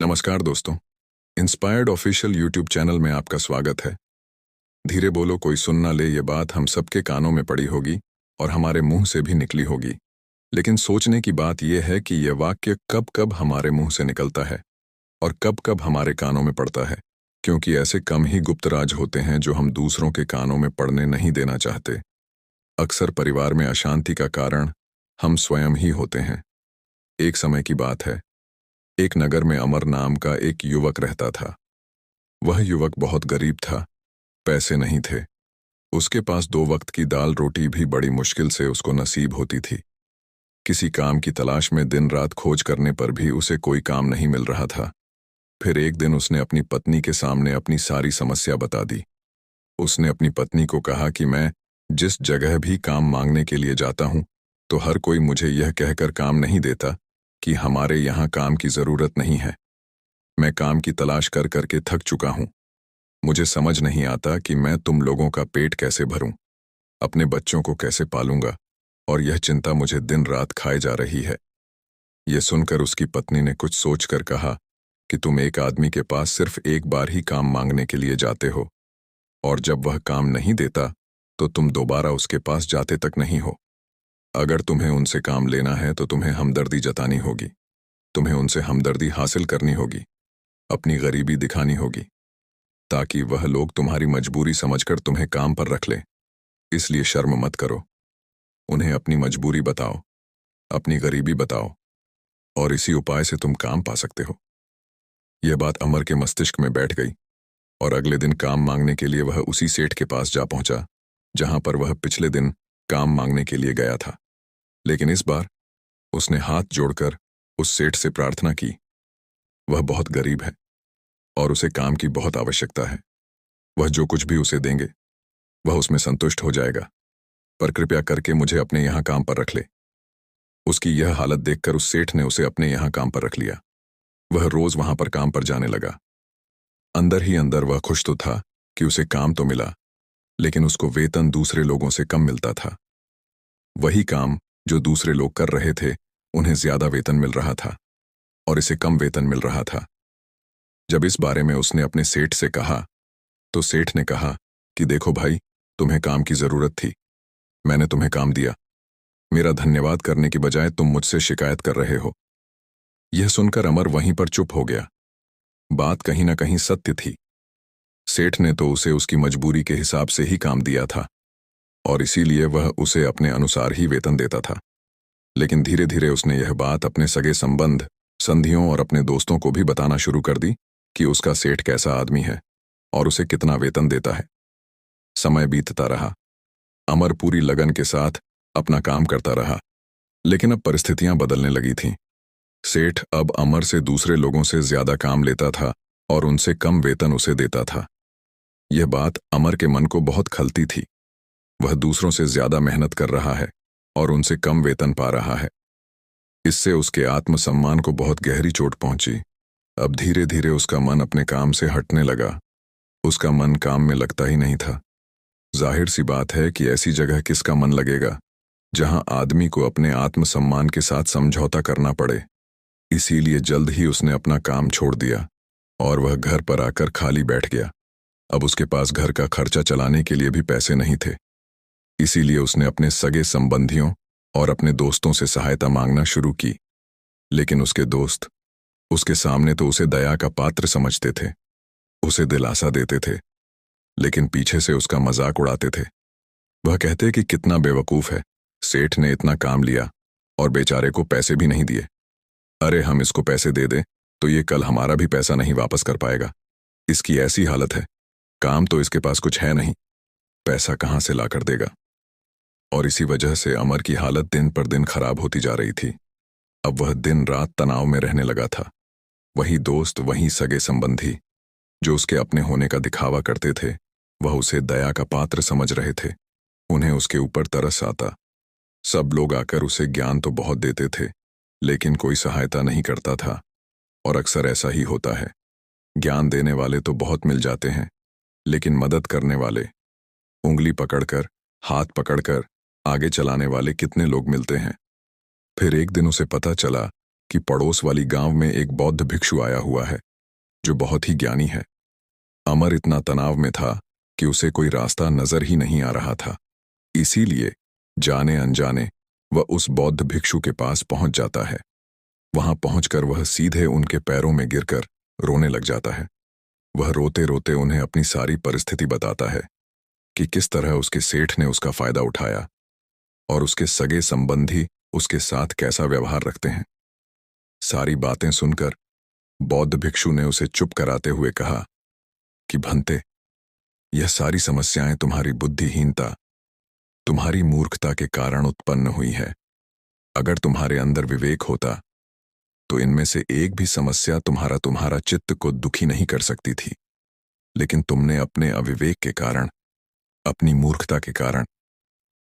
नमस्कार दोस्तों। Inspired official YouTube channel में आपका स्वागत है। धीरे बोलो कोई सुन ना ले, ये बात हम सबके कानों में पड़ी होगी और हमारे मुंह से भी निकली होगी। लेकिन सोचने की बात यह है कि यह वाक्य कब कब हमारे मुंह से निकलता है और कब कब हमारे कानों में पड़ता है, क्योंकि ऐसे कम ही गुप्त राज होते हैं जो हम दूसरों के कानों में पड़ने नहीं देना चाहते। अक्सर परिवार में अशांति का कारण हम स्वयं ही होते हैं। एक समय की बात है, एक नगर में अमर नाम का एक युवक रहता था। वह युवक बहुत गरीब था, पैसे नहीं थे। उसके पास 2 वक्त की दाल रोटी भी बड़ी मुश्किल से उसको नसीब होती थी। किसी काम की तलाश में दिन रात खोज करने पर भी उसे कोई काम नहीं मिल रहा था। फिर एक दिन उसने अपनी पत्नी के सामने अपनी सारी समस्या बता दी। उसने अपनी पत्नी को कहा कि मैं जिस जगह भी काम मांगने के लिए जाता हूं, तो हर कोई मुझे यह कहकर काम नहीं देता कि हमारे यहाँ काम की जरूरत नहीं है। मैं काम की तलाश कर करके थक चुका हूं। मुझे समझ नहीं आता कि मैं तुम लोगों का पेट कैसे भरूं, अपने बच्चों को कैसे पालूंगा, और यह चिंता मुझे दिन रात खाए जा रही है। यह सुनकर उसकी पत्नी ने कुछ सोचकर कहा कि तुम एक आदमी के पास सिर्फ एक बार ही काम मांगने के लिए जाते हो, और जब वह काम नहीं देता तो तुम दोबारा उसके पास जाते तक नहीं हो। अगर तुम्हें उनसे काम लेना है तो तुम्हें हमदर्दी जतानी होगी, तुम्हें उनसे हमदर्दी हासिल करनी होगी, अपनी गरीबी दिखानी होगी, ताकि वह लोग तुम्हारी मजबूरी समझकर तुम्हें काम पर रख लें। इसलिए शर्म मत करो, उन्हें अपनी मजबूरी बताओ, अपनी गरीबी बताओ, और इसी उपाय से तुम काम पा सकते हो। यह बात अमर के मस्तिष्क में बैठ गई और अगले दिन काम मांगने के लिए वह उसी सेठ के पास जा पहुंचा जहां पर वह पिछले दिन काम मांगने के लिए गया था। लेकिन इस बार उसने हाथ जोड़कर उस सेठ से प्रार्थना की। वह बहुत गरीब है और उसे काम की बहुत आवश्यकता है। वह जो कुछ भी उसे देंगे वह उसमें संतुष्ट हो जाएगा, पर कृपया करके मुझे अपने यहाँ काम पर रख ले। उसकी यह हालत देखकर उस सेठ ने उसे अपने यहाँ काम पर रख लिया। वह रोज वहां पर काम पर जाने लगा। अंदर ही अंदर वह खुश तो था कि उसे काम तो मिला, लेकिन उसको वेतन दूसरे लोगों से कम मिलता था। वही काम जो दूसरे लोग कर रहे थे, उन्हें ज्यादा वेतन मिल रहा था और इसे कम वेतन मिल रहा था। जब इस बारे में उसने अपने सेठ से कहा तो सेठ ने कहा कि देखो भाई, तुम्हें काम की जरूरत थी, मैंने तुम्हें काम दिया। मेरा धन्यवाद करने की बजाय तुम मुझसे शिकायत कर रहे हो। यह सुनकर अमर वहीं पर चुप हो गया। बात कहीं ना कहीं सत्य थी। सेठ ने तो उसे उसकी मजबूरी के हिसाब से ही काम दिया था और इसीलिए वह उसे अपने अनुसार ही वेतन देता था। लेकिन धीरे धीरे उसने यह बात अपने सगे संबंध, संधियों और अपने दोस्तों को भी बताना शुरू कर दी कि उसका सेठ कैसा आदमी है और उसे कितना वेतन देता है। समय बीतता रहा। अमर पूरी लगन के साथ अपना काम करता रहा, लेकिन अब परिस्थितियां बदलने लगी थीं। सेठ अब अमर से दूसरे लोगों से ज्यादा काम लेता था और उनसे कम वेतन उसे देता था। यह बात अमर के मन को बहुत खलती थी। वह दूसरों से ज्यादा मेहनत कर रहा है और उनसे कम वेतन पा रहा है। इससे उसके आत्मसम्मान को बहुत गहरी चोट पहुंची। अब धीरे धीरे उसका मन अपने काम से हटने लगा। उसका मन काम में लगता ही नहीं था। जाहिर सी बात है कि ऐसी जगह किसका मन लगेगा जहां आदमी को अपने आत्मसम्मान के साथ समझौता करना पड़े। इसीलिए जल्द ही उसने अपना काम छोड़ दिया और वह घर पर आकर खाली बैठ गया। अब उसके पास घर का खर्चा चलाने के लिए भी पैसे नहीं थे। इसीलिए उसने अपने सगे संबंधियों और अपने दोस्तों से सहायता मांगना शुरू की। लेकिन उसके दोस्त उसके सामने तो उसे दया का पात्र समझते थे, उसे दिलासा देते थे, लेकिन पीछे से उसका मजाक उड़ाते थे। वह कहते कि कितना बेवकूफ है, सेठ ने इतना काम लिया और बेचारे को पैसे भी नहीं दिए। अरे हम इसको पैसे दे दें तो ये कल हमारा भी पैसा नहीं वापस कर पाएगा। इसकी ऐसी हालत है, काम तो इसके पास कुछ है नहीं, पैसा कहाँ से ला कर देगा। और इसी वजह से अमर की हालत दिन पर दिन खराब होती जा रही थी। अब वह दिन रात तनाव में रहने लगा था। वही दोस्त, वही सगे संबंधी जो उसके अपने होने का दिखावा करते थे, वह उसे दया का पात्र समझ रहे थे। उन्हें उसके ऊपर तरस आता। सब लोग आकर उसे ज्ञान तो बहुत देते थे, लेकिन कोई सहायता नहीं करता था। और अक्सर ऐसा ही होता है, ज्ञान देने वाले तो बहुत मिल जाते हैं, लेकिन मदद करने वाले, उंगली पकड़कर, हाथ पकड़कर आगे चलाने वाले कितने लोग मिलते हैं। फिर एक दिन उसे पता चला कि पड़ोस वाली गांव में एक बौद्ध भिक्षु आया हुआ है जो बहुत ही ज्ञानी है। अमर इतना तनाव में था कि उसे कोई रास्ता नजर ही नहीं आ रहा था। इसीलिए जाने अनजाने वह उस बौद्ध भिक्षु के पास पहुंच जाता है। वहां पहुंचकर वह सीधे उनके पैरों में गिरकर रोने लग जाता है। वह रोते रोते उन्हें अपनी सारी परिस्थिति बताता है कि किस तरह उसके सेठ ने उसका फायदा उठाया और उसके सगे संबंधी उसके साथ कैसा व्यवहार रखते हैं। सारी बातें सुनकर बौद्ध भिक्षु ने उसे चुप कराते हुए कहा कि भंते, यह सारी समस्याएं तुम्हारी बुद्धिहीनता, तुम्हारी मूर्खता के कारण उत्पन्न हुई है। अगर तुम्हारे अंदर विवेक होता तो इनमें से एक भी समस्या तुम्हारा चित्त को दुखी नहीं कर सकती थी। लेकिन तुमने अपने अविवेक के कारण, अपनी मूर्खता के कारण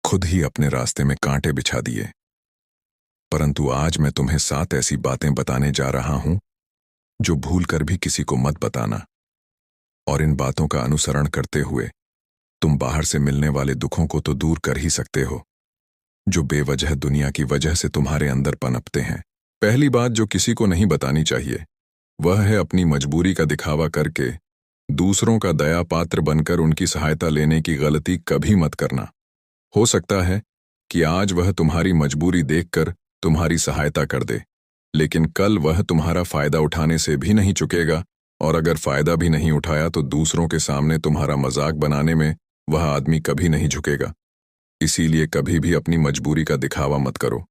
खुद ही अपने रास्ते में कांटे बिछा दिए। परंतु आज मैं तुम्हें 7 ऐसी बातें बताने जा रहा हूं जो भूलकर भी किसी को मत बताना। और इन बातों का अनुसरण करते हुए तुम बाहर से मिलने वाले दुखों को तो दूर कर ही सकते हो जो बेवजह दुनिया की वजह से तुम्हारे अंदर पनपते हैं। पहली बात जो किसी को नहीं बतानी चाहिए वह है अपनी मजबूरी का दिखावा करके दूसरों का दया पात्र बनकर उनकी सहायता लेने की गलती कभी मत करना। हो सकता है कि आज वह तुम्हारी मजबूरी देखकर तुम्हारी सहायता कर दे, लेकिन कल वह तुम्हारा फायदा उठाने से भी नहीं चुकेगा, और अगर फायदा भी नहीं उठाया तो दूसरों के सामने तुम्हारा मजाक बनाने में वह आदमी कभी नहीं झुकेगा। इसीलिए कभी भी अपनी मजबूरी का दिखावा मत करो।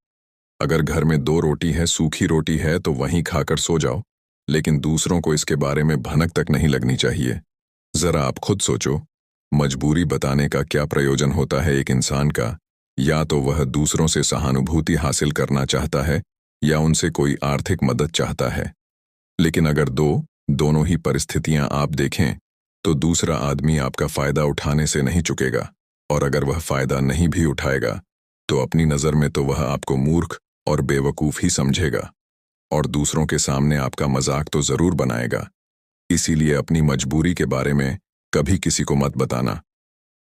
अगर घर में 2 रोटी है, सूखी रोटी है, तो वहीं खाकर सो जाओ, लेकिन दूसरों को इसके बारे में भनक तक नहीं लगनी चाहिए। जरा आप खुद सोचो, मजबूरी बताने का क्या प्रयोजन होता है एक इंसान का? या तो वह दूसरों से सहानुभूति हासिल करना चाहता है या उनसे कोई आर्थिक मदद चाहता है। लेकिन अगर दोनों ही परिस्थितियां आप देखें तो दूसरा आदमी आपका फायदा उठाने से नहीं चुकेगा, और अगर वह फायदा नहीं भी उठाएगा तो अपनी नज़र में तो वह आपको मूर्ख और बेवकूफ़ ही समझेगा, और दूसरों के सामने आपका मजाक तो ज़रूर बनाएगा। इसीलिए अपनी मजबूरी के बारे में कभी किसी को मत बताना।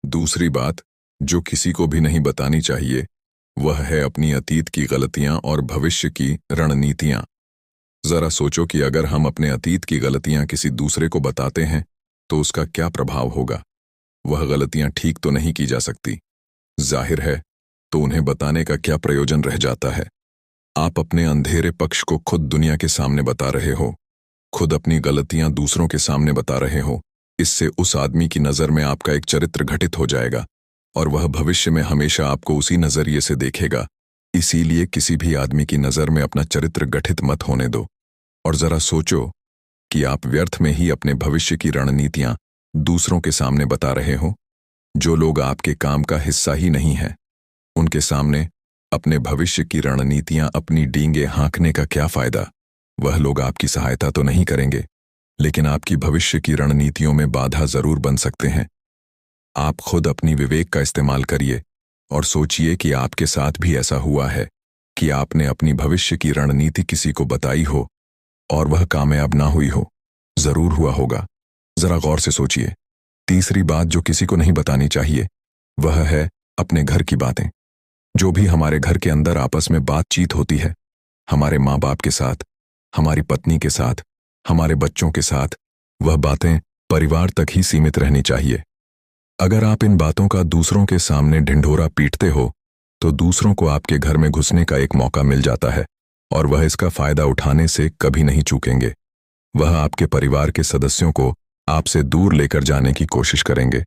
दूसरी बात जो किसी को भी नहीं बतानी चाहिए वह है अपनी अतीत की गलतियां और भविष्य की रणनीतियां। जरा सोचो कि अगर हम अपने अतीत की गलतियां किसी दूसरे को बताते हैं तो उसका क्या प्रभाव होगा। वह गलतियां ठीक तो नहीं की जा सकती, जाहिर है, तो उन्हें बताने का क्या प्रयोजन रह जाता है। आप अपने अंधेरे पक्ष को खुद दुनिया के सामने बता रहे हो, खुद अपनी गलतियां दूसरों के सामने बता रहे हो। इससे उस आदमी की नज़र में आपका एक चरित्र घटित हो जाएगा और वह भविष्य में हमेशा आपको उसी नज़रिए से देखेगा। इसीलिए किसी भी आदमी की नज़र में अपना चरित्र गठित मत होने दो। और जरा सोचो कि आप व्यर्थ में ही अपने भविष्य की रणनीतियां दूसरों के सामने बता रहे हो। जो लोग आपके काम का हिस्सा ही नहीं है, उनके सामने अपने भविष्य की रणनीतियां अपनी डींगे हाँकने का क्या फायदा। वह लोग आपकी सहायता तो नहीं करेंगे, लेकिन आपकी भविष्य की रणनीतियों में बाधा जरूर बन सकते हैं। आप खुद अपनी विवेक का इस्तेमाल करिए और सोचिए कि आपके साथ भी ऐसा हुआ है कि आपने अपनी भविष्य की रणनीति किसी को बताई हो और वह कामयाब ना हुई हो। जरूर हुआ होगा, जरा गौर से सोचिए। तीसरी बात जो किसी को नहीं बतानी चाहिए वह है अपने घर की बातें। जो भी हमारे घर के अंदर आपस में बातचीत होती है, हमारे माँ बाप के साथ, हमारी पत्नी के साथ, हमारे बच्चों के साथ, वह बातें परिवार तक ही सीमित रहनी चाहिए। अगर आप इन बातों का दूसरों के सामने ढिंढोरा पीटते हो तो दूसरों को आपके घर में घुसने का एक मौका मिल जाता है और वह इसका फायदा उठाने से कभी नहीं चूकेंगे। वह आपके परिवार के सदस्यों को आपसे दूर लेकर जाने की कोशिश करेंगे।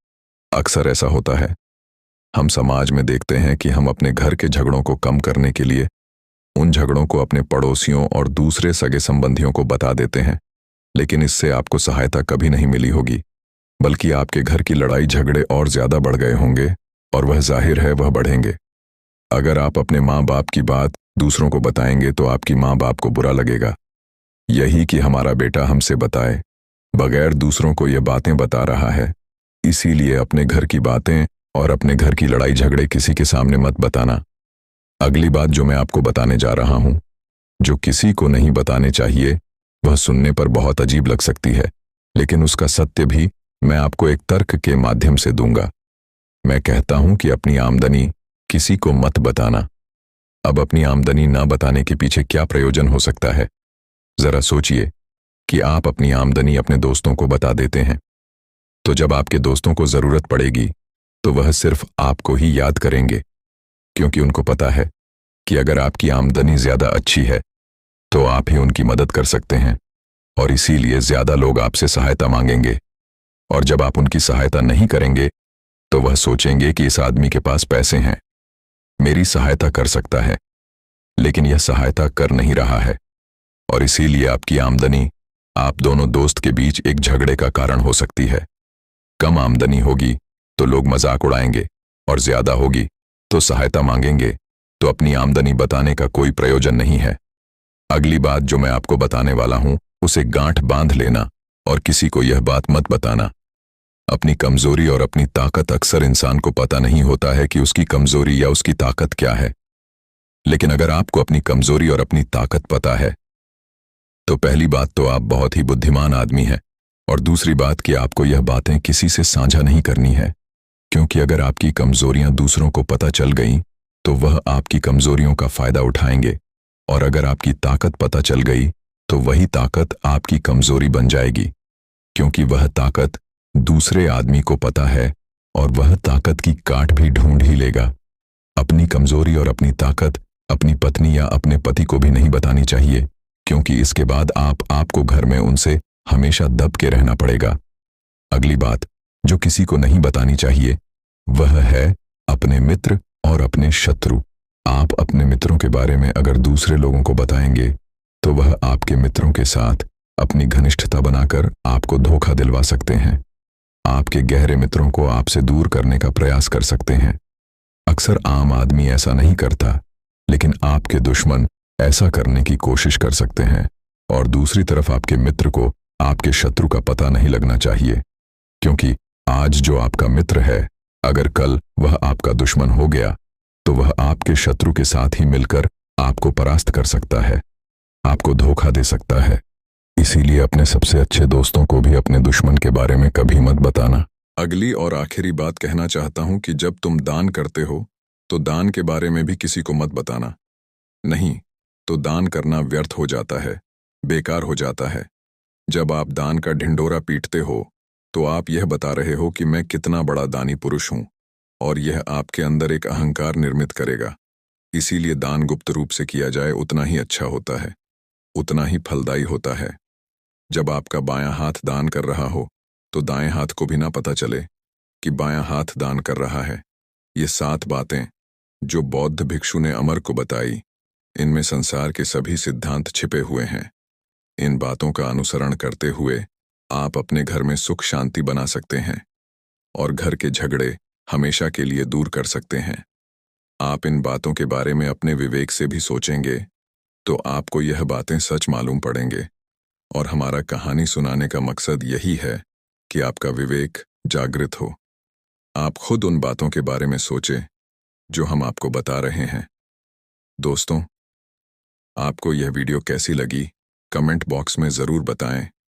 अक्सर ऐसा होता है। हम समाज में देखते हैं कि हम अपने घर के झगड़ों को कम करने के लिए उन झगड़ों को अपने पड़ोसियों और दूसरे सगे संबंधियों को बता देते हैं, लेकिन इससे आपको सहायता कभी नहीं मिली होगी, बल्कि आपके घर की लड़ाई झगड़े और ज्यादा बढ़ गए होंगे और वह जाहिर है वह बढ़ेंगे। अगर आप अपने माँ बाप की बात दूसरों को बताएंगे तो आपकी माँ बाप को बुरा लगेगा। यही कि हमारा बेटा हमसे बताए बगैर दूसरों को ये बातें बता रहा है। इसीलिए अपने घर की बातें और अपने घर की लड़ाई झगड़े किसी के सामने मत बताना। अगली बात जो मैं आपको बताने जा रहा हूं, जो किसी को नहीं बताने चाहिए, वह सुनने पर बहुत अजीब लग सकती है, लेकिन उसका सत्य भी मैं आपको एक तर्क के माध्यम से दूंगा। मैं कहता हूं कि अपनी आमदनी किसी को मत बताना। अब अपनी आमदनी ना बताने के पीछे क्या प्रयोजन हो सकता है? जरा सोचिए कि आप अपनी आमदनी अपने दोस्तों को बता देते हैं, तो जब आपके दोस्तों को जरूरत पड़ेगी तो वह सिर्फ आपको ही याद करेंगे, क्योंकि उनको पता है कि अगर आपकी आमदनी ज्यादा अच्छी है तो आप ही उनकी मदद कर सकते हैं, और इसीलिए ज्यादा लोग आपसे सहायता मांगेंगे। और जब आप उनकी सहायता नहीं करेंगे तो वह सोचेंगे कि इस आदमी के पास पैसे हैं, मेरी सहायता कर सकता है, लेकिन यह सहायता कर नहीं रहा है। और इसीलिए आपकी आमदनी आप दोनों दोस्त के बीच एक झगड़े का कारण हो सकती है। कम आमदनी होगी तो लोग मजाक उड़ाएंगे, और ज्यादा होगी तो सहायता मांगेंगे, तो अपनी आमदनी बताने का कोई प्रयोजन नहीं है। अगली बात जो मैं आपको बताने वाला हूं उसे गांठ बांध लेना और किसी को यह बात मत बताना। अपनी कमजोरी और अपनी ताकत अक्सर इंसान को पता नहीं होता है कि उसकी कमजोरी या उसकी ताकत क्या है। लेकिन अगर आपको अपनी कमजोरी और अपनी ताकत पता है तो पहली बात तो आप बहुत ही बुद्धिमान आदमी हैं, और दूसरी बात कि आपको यह बातें किसी से साझा नहीं करनी है, क्योंकि अगर आपकी कमजोरियां दूसरों को पता चल गईं तो वह आपकी कमजोरियों का फायदा उठाएंगे, और अगर आपकी ताकत पता चल गई तो वही ताकत आपकी कमजोरी बन जाएगी, क्योंकि वह ताकत दूसरे आदमी को पता है और वह ताकत की काट भी ढूंढ ही लेगा। अपनी कमजोरी और अपनी ताकत अपनी पत्नी या अपने पति को भी नहीं बतानी चाहिए, क्योंकि इसके बाद आपको घर में उनसे हमेशा दब के रहना पड़ेगा। अगली बात जो किसी को नहीं बतानी चाहिए वह है अपने मित्र और अपने शत्रु। आप अपने मित्रों के बारे में अगर दूसरे लोगों को बताएंगे तो वह आपके मित्रों के साथ अपनी घनिष्ठता बनाकर आपको धोखा दिलवा सकते हैं। आपके गहरे मित्रों को आपसे दूर करने का प्रयास कर सकते हैं। अक्सर आम आदमी ऐसा नहीं करता, लेकिन आपके दुश्मन ऐसा करने की कोशिश कर सकते हैं। और दूसरी तरफ आपके मित्र को आपके शत्रु का पता नहीं लगना चाहिए, क्योंकि आज जो आपका मित्र है अगर कल वह आपका दुश्मन हो गया तो वह आपके शत्रु के साथ ही मिलकर आपको परास्त कर सकता है, आपको धोखा दे सकता है। इसीलिए अपने सबसे अच्छे दोस्तों को भी अपने दुश्मन के बारे में कभी मत बताना। अगली और आखिरी बात कहना चाहता हूं कि जब तुम दान करते हो तो दान के बारे में भी किसी को मत बताना। नहीं तो दान करना व्यर्थ हो जाता है, बेकार हो जाता है। जब आप दान का ढिंडोरा पीटते हो तो आप यह बता रहे हो कि मैं कितना बड़ा दानी पुरुष हूं, और यह आपके अंदर एक अहंकार निर्मित करेगा। इसीलिए दान गुप्त रूप से किया जाए उतना ही अच्छा होता है, उतना ही फलदायी होता है। जब आपका बायां हाथ दान कर रहा हो तो दाएं हाथ को भी ना पता चले कि बायां हाथ दान कर रहा है। ये 7 बातें जो बौद्ध भिक्षु ने अमर को बताई, इनमें संसार के सभी सिद्धांत छिपे हुए हैं। इन बातों का अनुसरण करते हुए आप अपने घर में सुख शांति बना सकते हैं और घर के झगड़े हमेशा के लिए दूर कर सकते हैं। आप इन बातों के बारे में अपने विवेक से भी सोचेंगे तो आपको यह बातें सच मालूम पड़ेंगे, और हमारा कहानी सुनाने का मकसद यही है कि आपका विवेक जागृत हो। आप खुद उन बातों के बारे में सोचें जो हम आपको बता रहे हैं। दोस्तों, आपको यह वीडियो कैसी लगी कमेंट बॉक्स में ज़रूर बताएं।